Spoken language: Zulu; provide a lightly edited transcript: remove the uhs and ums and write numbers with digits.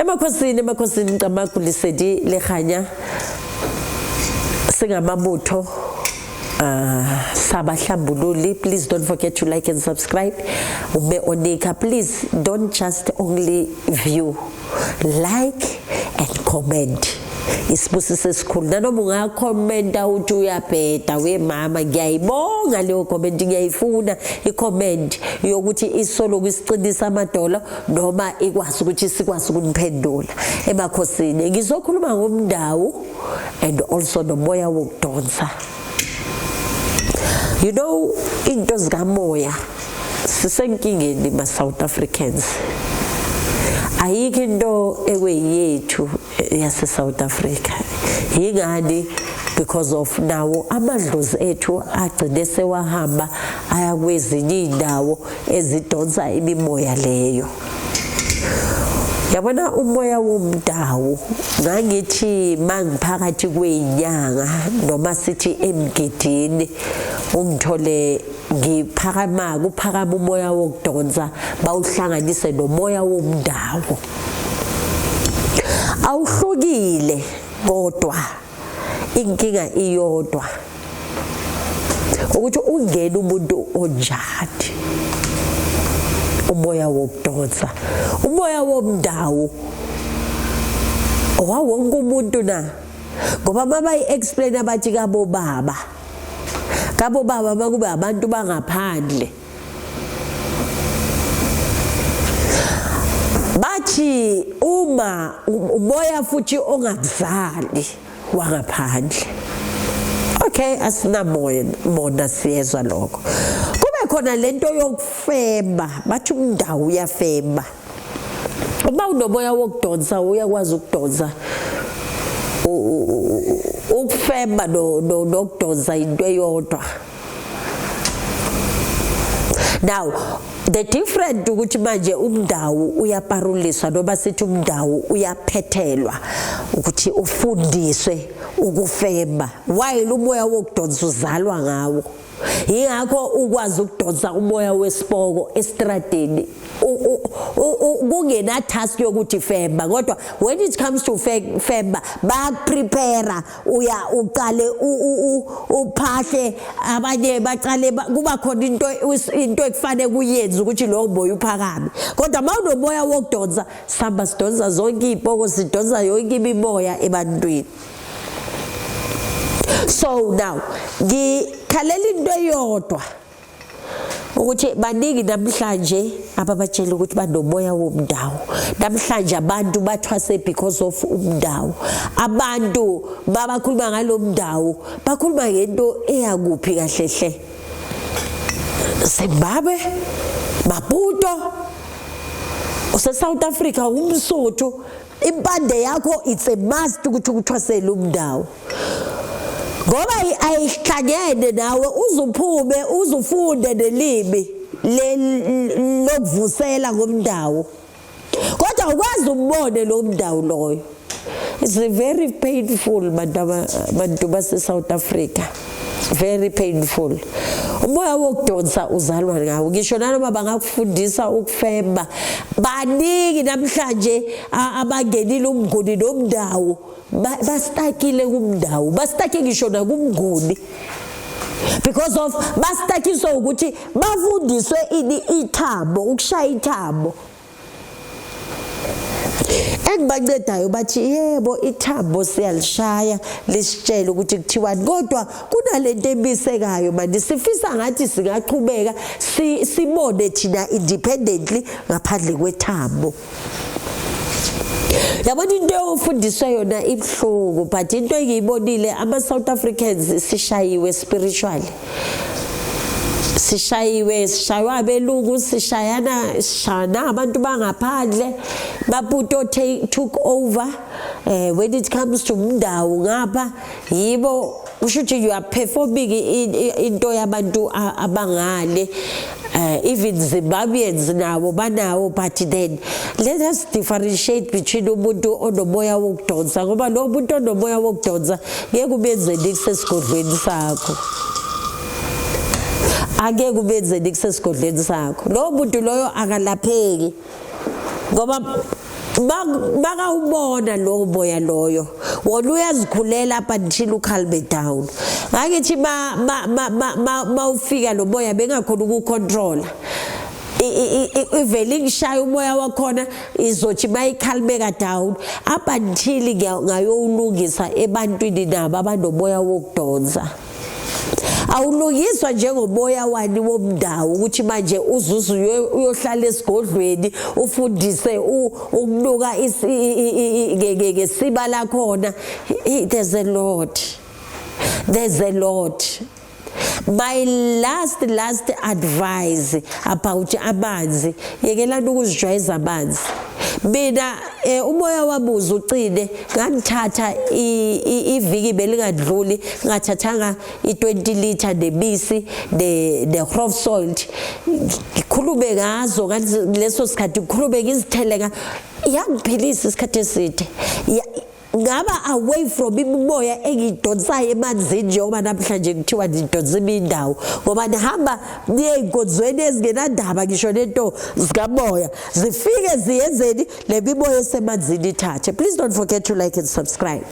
Emakhosini ngamakulisedi lehanya singamabutho sabahlambululi. Please don't forget to like and subscribe. Ube onika, please don't just only view, like and comment. Isibusise esikhulu nanoma ungakhomenta uthi uyabheda wemama, ngiyayibonga leyo comment, ngiyayifuna i-comment yokuthi isolo kwisiqinisa amadola noma ikwazi ukuthi sikwazi ukuniphendula. Emakhosini ngizokhuluma ngomndawu and also nomoya wokudonsa. You know, into zikamoya sisenkingeni ma South Africans. Ayikho into ekweyethu yase South Africa. Yingani? Because of nawo amadlozi ethu agcine sewahamba ayakwezinye indawo ezidonsa imimoya leyo. Yabona umoya womdawu ngangithi mangiphakathi kwezinyanga noma sithi emgidini ungithole ngiphakama kuphakama umoya wokudonsa bawuhlanganise nomoya womdawu. Awuhlukile kodwa inkinga iyodwa ukuthi ungena umuntu onjani. Umoya wokudonsa, umoya womdawu owawonke umuntu na, ngoba mama explain abathi kabo baba makube abantu bangaphandle bathi uma umoya futhi ongakuzali wangaphandle. Okay, asinamoya mona siyezwa lokho. Kube khona lento yokufemba, bathi umndawu uyafemba. Uma unomoya wokudonsa uyakwazi ukudonsa. Ukufemba nokudonsa into eyodwa. Now, the different ukuthi manje umndawu uyaparuliswa noma sithi umndawu uyaphethelwa ukuthi ufundiswe ukufemba. While umoya wokudonsa uzalwa ngawo. Yingakho ukwazi ukudonsa umoya wesipoko estradeni kungena task yokuthi femba, kodwa when it comes to femba baprepare uya uqale uphahle abanye baqale kuba khona into ekufanele kuyenza ukuthi lo moya uphakame. Kodwa mawunomoya wokudonsa samba sidonsa zonke izipoko, sidonsa yonke imimoya ebantwini. So now ngikhalela into eyodwa ukuthi baningi namhlanje ababatshela ukuthi banomoya womdawu. Namhlanje abantu bathwase because of umdawu. Abantu babakhuluma ngalomdawu bakhuluma ngento eyakuphi kahlehle. Zimbabwe, Maputo, use South Africa, umSotho, impande yakho it's a must ukuthi uthwasele umdawu. Ngoba ayihlangene nawe uzuphume uzufunde nelimi lokuvusela ngomdawu. Kodwa ukwazi umbone lo mdawu loyo. It's very painful bantu base South Africa. Very painful. Umoya wokudonsa uzalwa ngawo. Ngisho noma bangakufundisa ukufemba. Baningi namhlanje abangenile umnguni nomdawu. Bastakile kumdawu, bastake ngisho na kumnguni. Because of bastakiswa ukuthi bafundiswe ithambo, ukushaya ithambo. Engibancedayo bathi yebo ithambo siyalishaya lisitshela ukuthi kuthiwani, kodwa kunalento ebisekayo manje sifisa ngathi singaqhubeka sibone thina independently ngaphandle kwethambo. Yabona into yofundiswa yona ibhlungu, but into engiyibonile ama South Africans sishayiwe spiritually. Sishaywa abelungu, sishayana abantu bangaphandle. Maputo took over when it comes to umdawu ngapha yibo ushuthi you are performing into yabantu abangale. Even Zimbabweans nabo banawo, but then let us differentiate between umuntu onomoya wokudonsa ngoba lo muntu onomoya wokudonsa ngeke ubenzeni kusesigodlweni sakho. Ake kubenzeni kusesigodlweni sakho. Lo muntu loyo akalapheki ngoba Baka ubona lo boya loyo wona uyazikhulela up until ukhalbe down ngakithi ufika lo boya bengakhona ukucontrola ivele ngishaya umoya wakhona izothi bayikhalbeka down up until ngayowulungisa ebantwini nabo abanomoya wokudonsa awulungiswa njengomoya wani womndawo ukuthi manje uzuzu uyohlala esigodlweni ufundise ukunuka ngesiba lakhona. There's a lot My last advice about amanzi yekelani ukuzijwayeza amanzi. Mina umoya wami uzucine ngangithatha iviki belingadluli ngathathanga i20 liter nebisi the crop salt ngikhulume ngazo ngaleso sikhathi ngikhulume ngizitheleka yangiphilisa isikhathi eside ngaba away from imimoya engidonsayo emanzini njengoba namhlanje kuthiwa ngidonsa imindawo ngoba ngihamba niyey'nkonzweni ezingenandaba ngisho nento zikamoya zifike ziyenzeni le mimoya esemanzini ithathe. Please don't forget to like and subscribe.